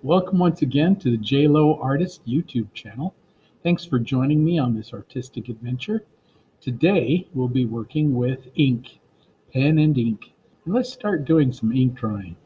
Welcome once again to the J Lowe Artist YouTube channel. Thanks for joining me on this artistic adventure. Today we'll be working with ink, pen and ink. And let's start doing some ink drawing.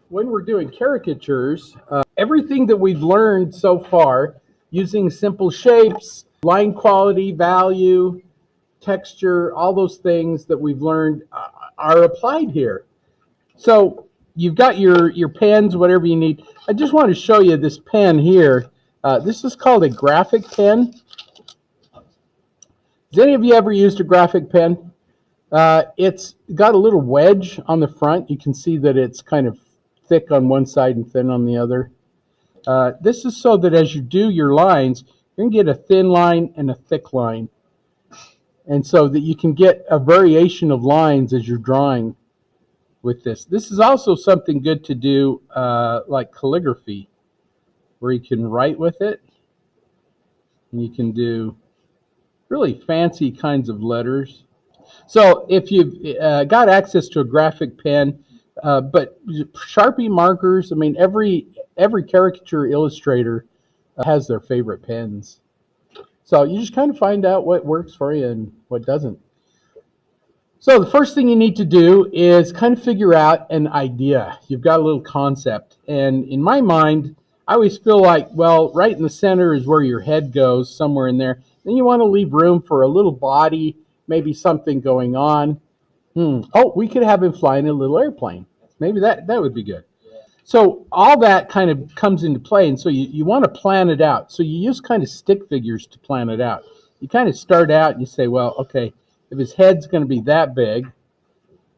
When we're doing caricatures, everything that we've learned so far using simple shapes, line quality, value, texture, all those things that we've learned are applied here. So you've got your pens, whatever you need. I just want to show you this pen here. This is called a graphic pen. Has any of you ever used a graphic pen? It's got a little wedge on the front. You can see that it's kind of thick on one side and thin on the other. This is so that as you do your lines, you're going to get a thin line and a thick line. And so that you can get a variation of lines as you're drawing with this. This is also something good to do like calligraphy, where you can write with it. And you can do really fancy kinds of letters. So if you've got access to a graphic pen, but Sharpie markers, I mean, every caricature illustrator has their favorite pens. So you just kind of find out what works for you and what doesn't. So the first thing you need to do is kind of figure out an idea. You've got a little concept. And in my mind, I always feel like, well, right in the center is where your head goes, somewhere in there. Then you want to leave room for a little body, maybe something going on. Oh, we could have him flying a little airplane. Maybe that would be good. So all that kind of comes into play. And so you want to plan it out. So you use kind of stick figures to plan it out. You kind of start out and you say, well, okay, if his head's going to be that big,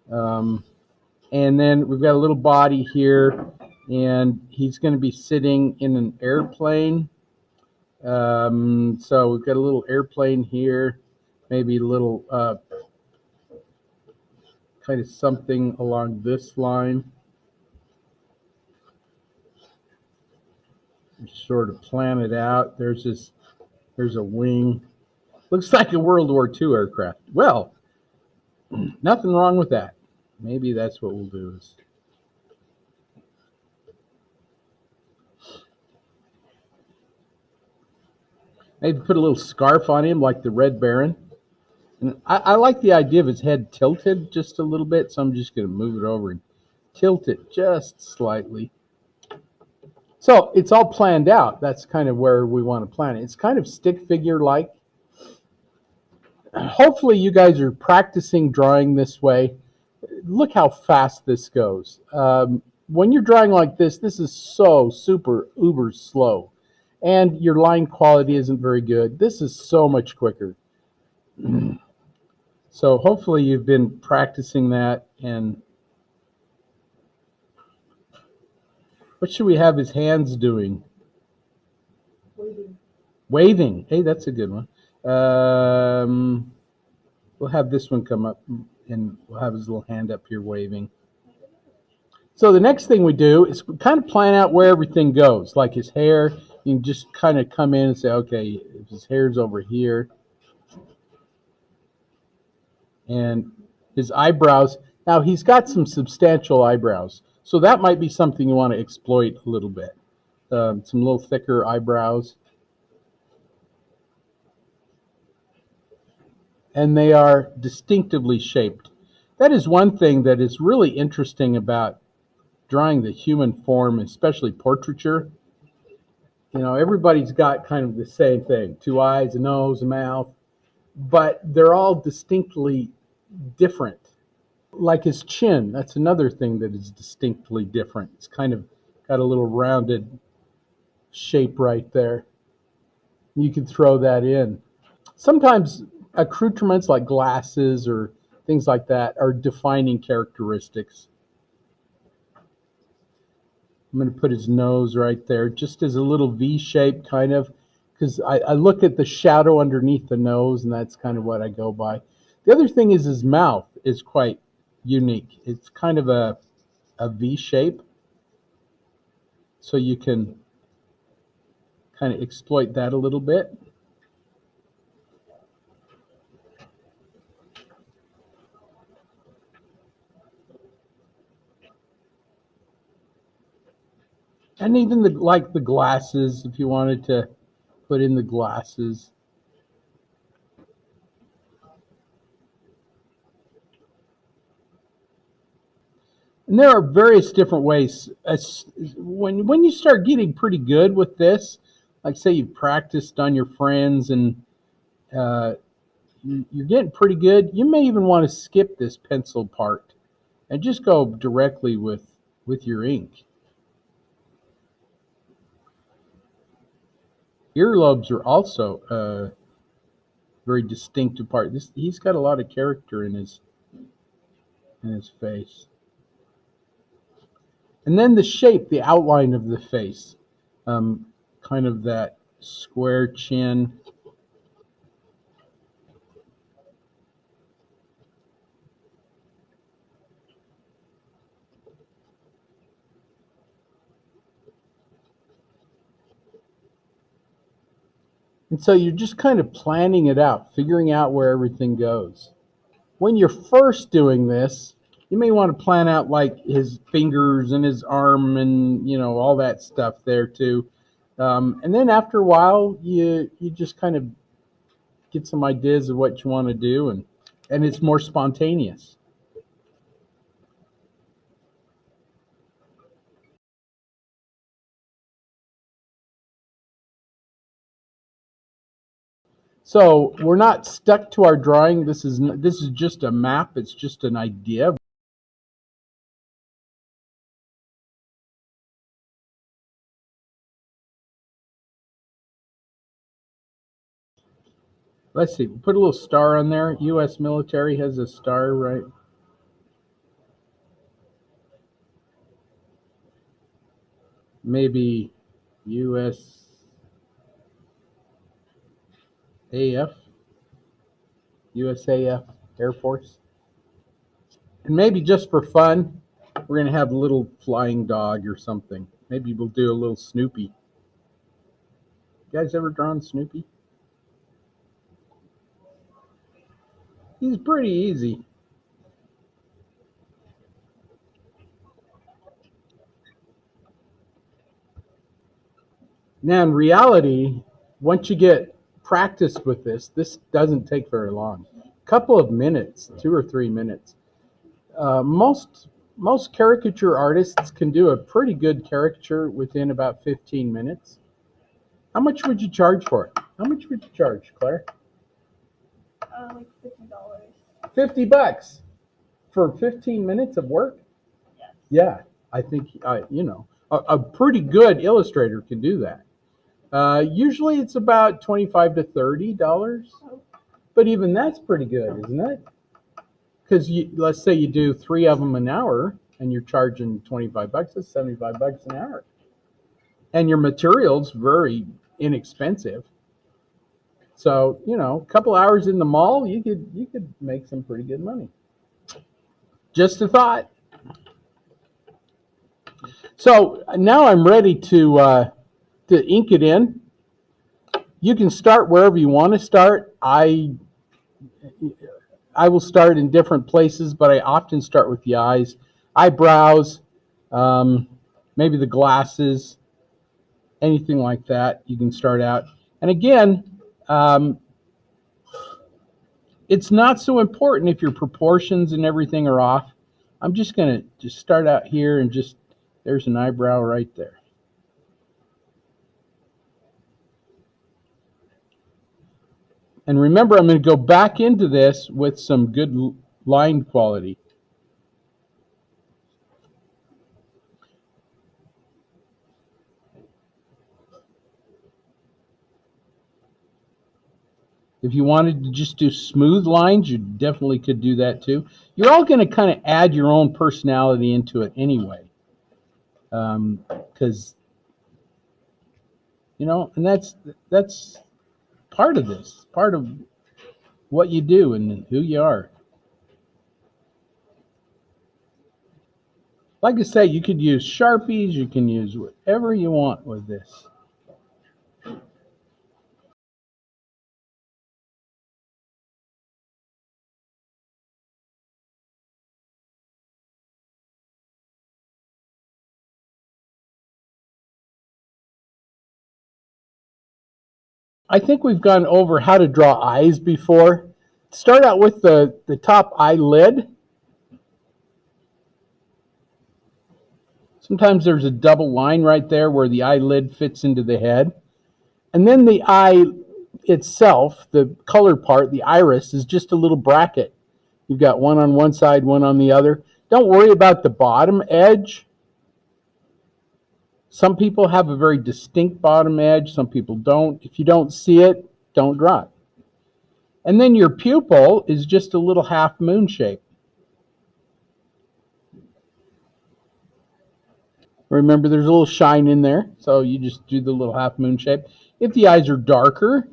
and then we've got a little body here, and he's going to be sitting in an airplane. So we've got a little airplane here, maybe a little kind of something along this line. Sort of plan it out. There's a wing. Looks like a World War II aircraft. Well, nothing wrong with that. Maybe that's what we'll do. Maybe put a little scarf on him like the Red Baron. And I like the idea of his head tilted just a little bit, so I'm just going to move it over and tilt it just slightly. So it's all planned out. That's kind of where we want to plan it. It's kind of stick figure-like. Hopefully you guys are practicing drawing this way. Look how fast this goes. When you're drawing like this is so super uber slow. And your line quality isn't very good. This is so much quicker. So hopefully you've been practicing that. And what should we have his hands doing? Waving. Hey, that's a good one. We'll have this one come up, and we'll have his little hand up here waving. So the next thing we do is kind of plan out where everything goes, like his hair. You can just kind of come in and say, okay, if his hair's over here, and his eyebrows. Now he's got some substantial eyebrows, so that might be something you want to exploit a little bit. Some little thicker eyebrows. And they are distinctively shaped. That is one thing that is really interesting about drawing the human form, especially portraiture. You know, everybody's got kind of the same thing, 2 eyes, a nose, a mouth, but they're all distinctly different. Like his chin, that's another thing that is distinctly different. It's kind of got a little rounded shape right there. You can throw that in. Sometimes accoutrements like glasses or things like that are defining characteristics. I'm going to put his nose right there, just as a little V shape, kind of, because I look at the shadow underneath the nose, and that's kind of what I go by. The other thing is his mouth is quite unique. It's kind of a V shape, so you can kind of exploit that a little bit. And even like the glasses, if you wanted to put in the glasses. And there are various different ways. When you start getting pretty good with this, like say you've practiced on your friends and uh, you're getting pretty good, you may even want to skip this pencil part and just go directly with your ink. Earlobes are also a very distinctive part. He's got a lot of character in his face. And then the shape, the outline of the face, um, kind of that square chin. And so you're just kind of planning it out, figuring out where everything goes. When you're first doing this, you may want to plan out like his fingers and his arm and all that stuff there too. And then after a while, you just kind of get some ideas of what you want to do, and it's more spontaneous. So we're not stuck to our drawing. This is just a map. It's just an idea. Let's see. Put a little star on there. U.S. military has a star, right? Maybe USAF, USAF Air Force. And maybe just for fun, we're going to have a little flying dog or something. Maybe we'll do a little Snoopy. You guys ever drawn Snoopy? He's pretty easy. Now, in reality, once you get practiced with this doesn't take very long. A couple of minutes, 2 or 3 minutes. Most caricature artists can do a pretty good caricature within about 15 minutes. How much would you charge for it? How much would you charge, Claire? Like $50. $50 for 15 minutes of work? Yes. Yeah, I think a pretty good illustrator can do that. Usually it's about $25 to $30, but even that's pretty good, isn't it? Because let's say you do 3 of them an hour, and you're charging $25. That's $75 an hour, and your material's very inexpensive. So a couple hours in the mall, you could make some pretty good money. Just a thought. So now I'm ready to ink it in. You can start wherever you want to start. I will start in different places, but I often start with the eyes, eyebrows, um, maybe the glasses, anything like that. You can start out. And again, um, it's not so important if your proportions and everything are off. I'm just going to just start out here and there's an eyebrow right there. And remember, I'm going to go back into this with some good line quality. If you wanted to just do smooth lines, you definitely could do that too. You're all going to kind of add your own personality into it anyway. Because, and that's part of this, part of what you do and who you are. Like I say, you could use Sharpies, you can use whatever you want with this. I think we've gone over how to draw eyes before. Start out with the top eyelid. Sometimes there's a double line right there where the eyelid fits into the head. And then the eye itself, the color part, the iris, is just a little bracket. You've got one on one side, one on the other. Don't worry about the bottom edge. Some people have a very distinct bottom edge. Some people don't. If you don't see it, don't draw it. And then your pupil is just a little half moon shape. Remember, there's a little shine in there, so you just do the little half moon shape. If the eyes are darker,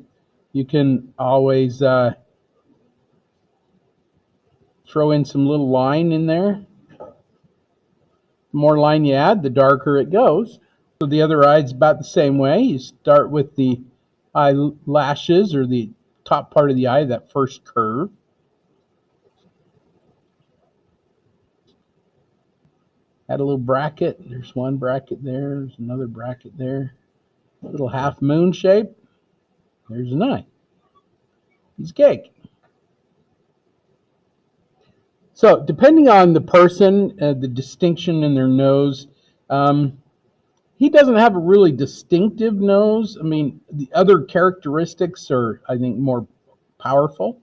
you can always throw in some little line in there. The more line you add, the darker it goes. So the other eye is about the same way. You start with the eyelashes, or the top part of the eye, that first curve. Add a little bracket. There's one bracket there. There's another bracket there. A little half moon shape. There's an eye. Piece of cake. So depending on the person, the distinction in their nose, he doesn't have a really distinctive nose. I mean, the other characteristics are, I think, more powerful.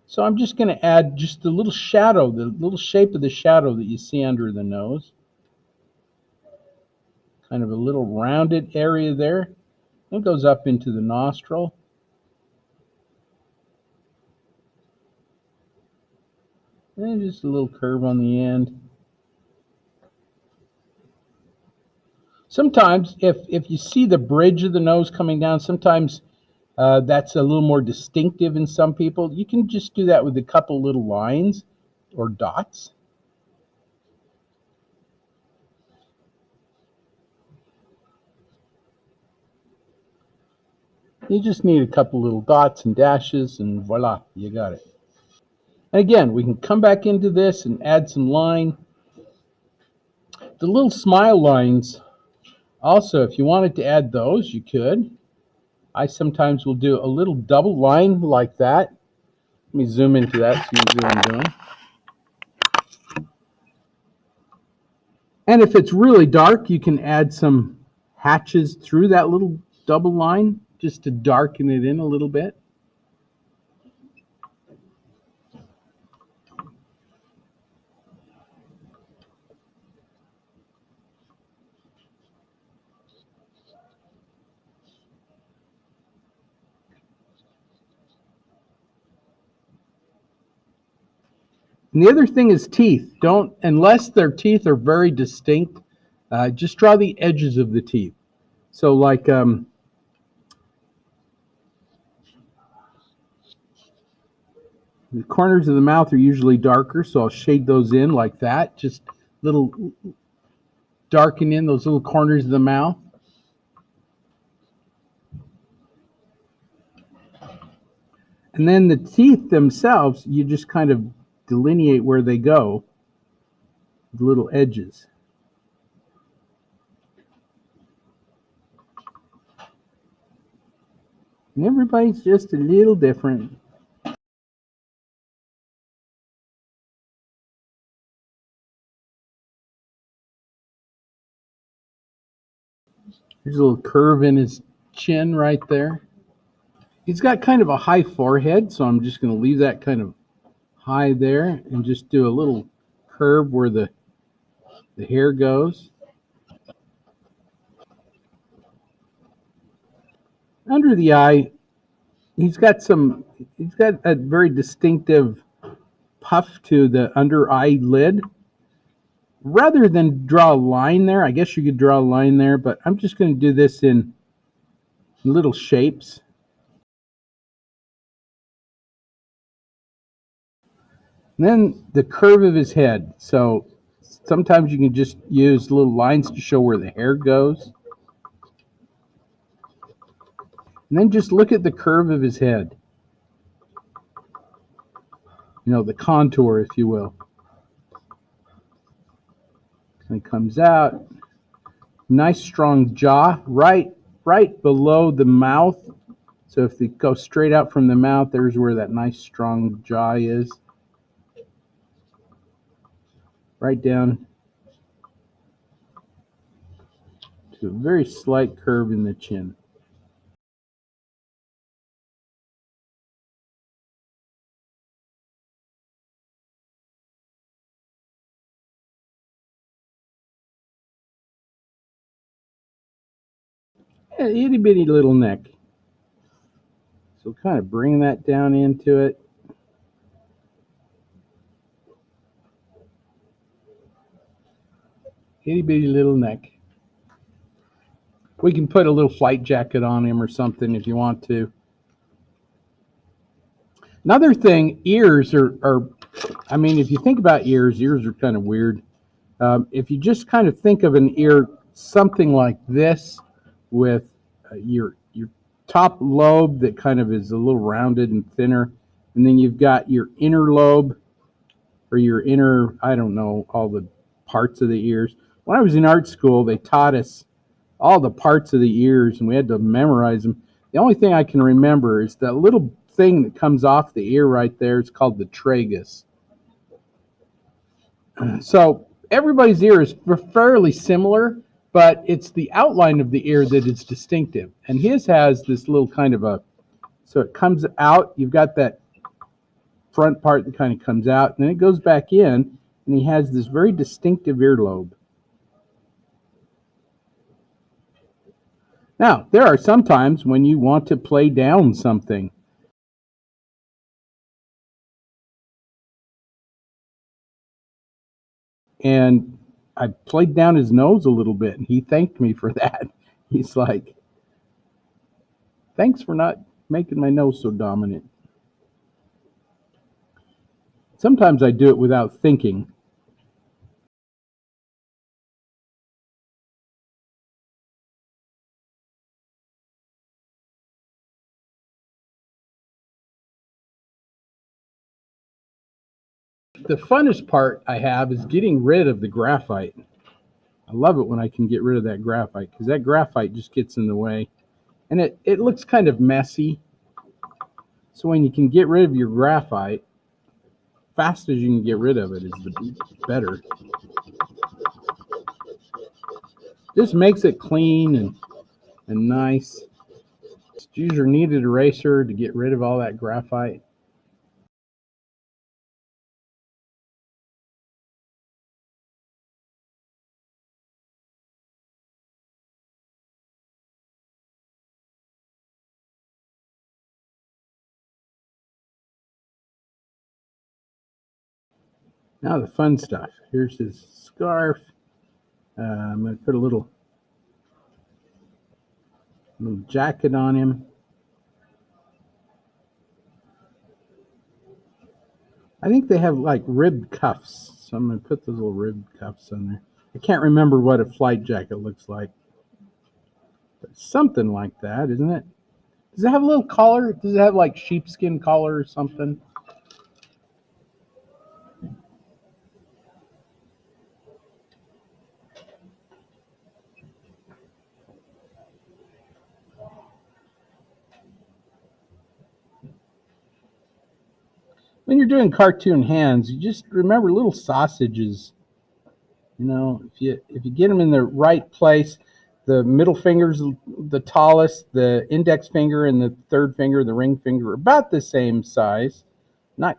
So I'm just going to add just the little shadow, the little shape of the shadow that you see under the nose. Kind of a little rounded area there. It goes up into the nostril. And just a little curve on the end. Sometimes, if you see the bridge of the nose coming down, sometimes that's a little more distinctive in some people. You can just do that with a couple little lines or dots. You just need a couple little dots and dashes, and voila, you got it. And again, we can come back into this and add some line. The little smile lines, also, if you wanted to add those, you could. I sometimes will do a little double line like that. Let me zoom into that so you can see what I'm doing. And if it's really dark, you can add some hatches through that little double line just to darken it in a little bit. And the other thing is teeth. Don't, unless their teeth are very distinct, just draw the edges of the teeth. So like the corners of the mouth are usually darker, so I'll shade those in like that. Just little darken in those little corners of the mouth. And then the teeth themselves, you just kind of delineate where they go with little edges. And everybody's just a little different. There's a little curve in his chin right there. He's got kind of a high forehead, so I'm just going to leave that kind of high there and just do a little curve where the hair goes. Under the eye, he's got a very distinctive puff to the under eyelid. Rather than draw a line there, I guess you could draw a line there, but I'm just going to do this in little shapes. And then the curve of his head. So sometimes you can just use little lines to show where the hair goes. And then just look at the curve of his head. You know, the contour, if you will. And it comes out. Nice strong jaw right below the mouth So if they go straight out from the mouth, there's where that nice strong jaw is. Right down to a very slight curve in the chin. Yeah, itty bitty little neck. So kind of bring that down into it. Itty bitty little neck. We can put a little flight jacket on him or something if you want to. Another thing, ears are I mean, if you think about ears are kind of weird. If you just kind of think of an ear, something like this, with your top lobe that kind of is a little rounded and thinner, and then you've got your inner lobe, or your inner, I don't know, all the parts of the ears. When I was in art school, they taught us all the parts of the ears, and we had to memorize them. The only thing I can remember is that little thing that comes off the ear right there. It's called the tragus. So everybody's ear is fairly similar, but it's the outline of the ear that is distinctive. And his has this little kind of a, so it comes out, you've got that front part that kind of comes out, and then it goes back in, and he has this very distinctive earlobe. Now, there are some times when you want to play down something. And I played down his nose a little bit, and he thanked me for that. He's like, thanks for not making my nose so dominant. Sometimes I do it without thinking. The funnest part I have is getting rid of the graphite. I love it when I can get rid of that graphite, because that graphite just gets in the way. And it looks kind of messy. So when you can get rid of your graphite, fast as you can get rid of it is the better. Just makes it clean and nice. Just use your kneaded eraser to get rid of all that graphite. Now the fun stuff. Here's his scarf. I'm going to put a little jacket on him. I think they have like ribbed cuffs, so I'm going to put those little ribbed cuffs on there. I can't remember what a flight jacket looks like, but something like that, isn't it? Does it have a little collar? Does it have like sheepskin collar or something? When you're doing cartoon hands, you just remember little sausages. You know, if you get them in the right place, the middle finger's the tallest, the index finger and the third finger, the ring finger, are about the same size. Not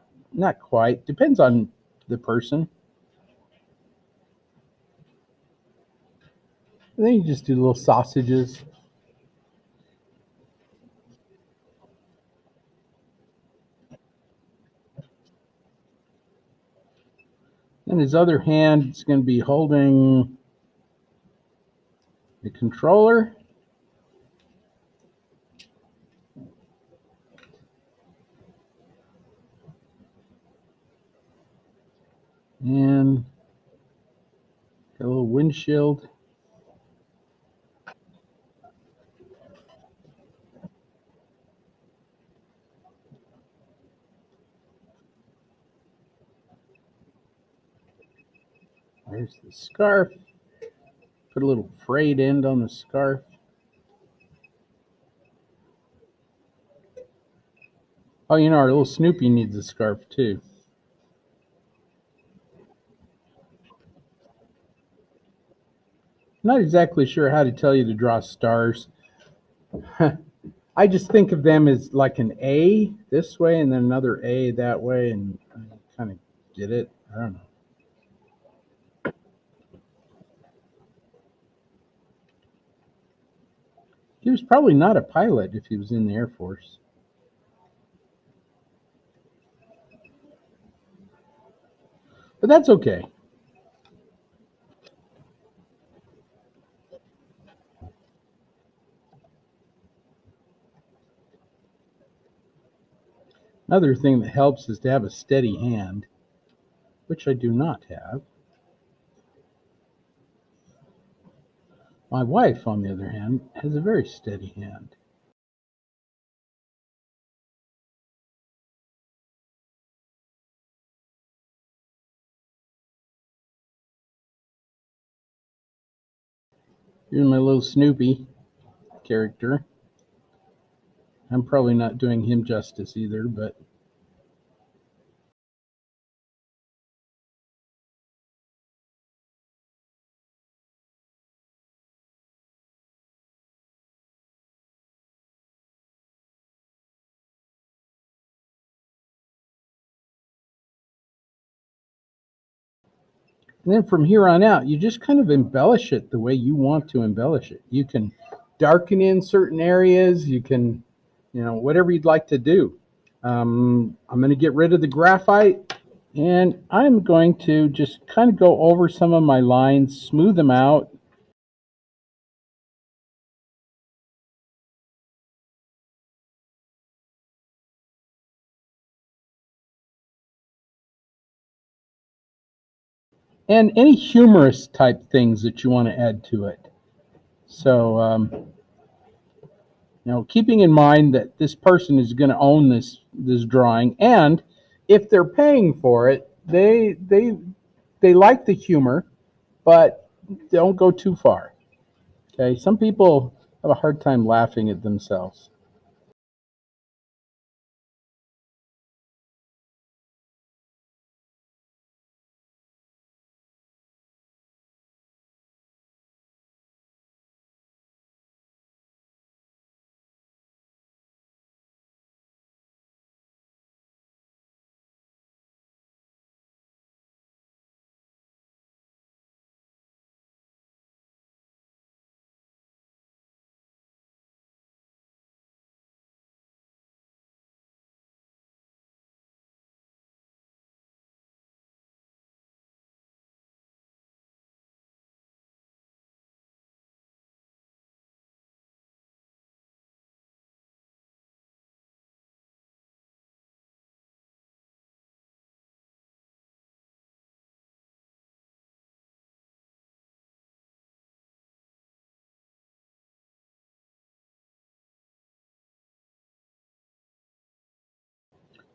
quite. Depends on the person. And then you just do little sausages. And his other hand is going to be holding the controller. And got a little windshield. There's the scarf. Put a little frayed end on the scarf. Oh, you know, our little Snoopy needs a scarf too. Not exactly sure how to tell you to draw stars. I just think of them as like an A this way and then another A that way, and I kind of get it. I don't know. He was probably not a pilot if he was in the Air Force. But that's okay. Another thing that helps is to have a steady hand, which I do not have. My wife, on the other hand, has a very steady hand. Here's my little Snoopy character. I'm probably not doing him justice either, but and then from here on out, you just kind of embellish it the way you want to embellish it. You can darken in certain areas. You can, whatever you'd like to do. I'm going to get rid of the graphite, and I'm going to just kind of go over some of my lines, smooth them out. And any humorous type things that you want to add to it. So, keeping in mind that this person is going to own this drawing, and if they're paying for it, they like the humor, but don't go too far. Okay, some people have a hard time laughing at themselves.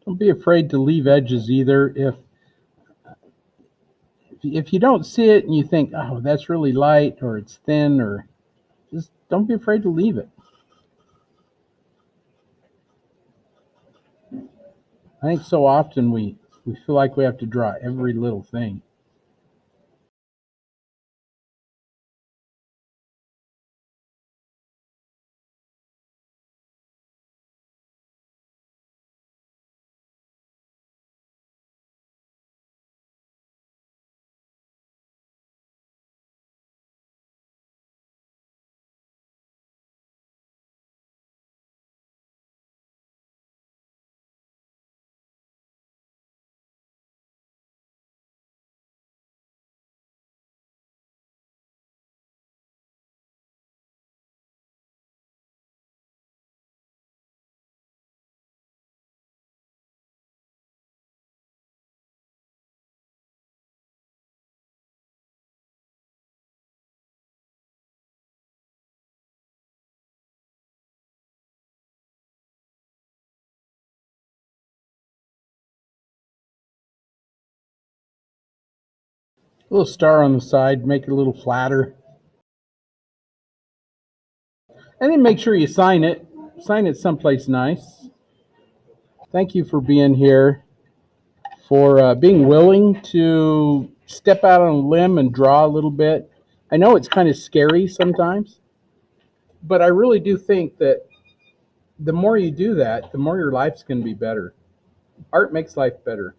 Don't be afraid to leave edges either. If you don't see it and you think, oh, that's really light or it's thin, or just don't be afraid to leave it. I think so often we feel like we have to draw every little thing. A little star on the side, make it a little flatter. And then make sure you sign it. Sign it someplace nice. Thank you for being here, for being willing to step out on a limb and draw a little bit. I know it's kind of scary sometimes, but I really do think that the more you do that, the more your life's going to be better. Art makes life better.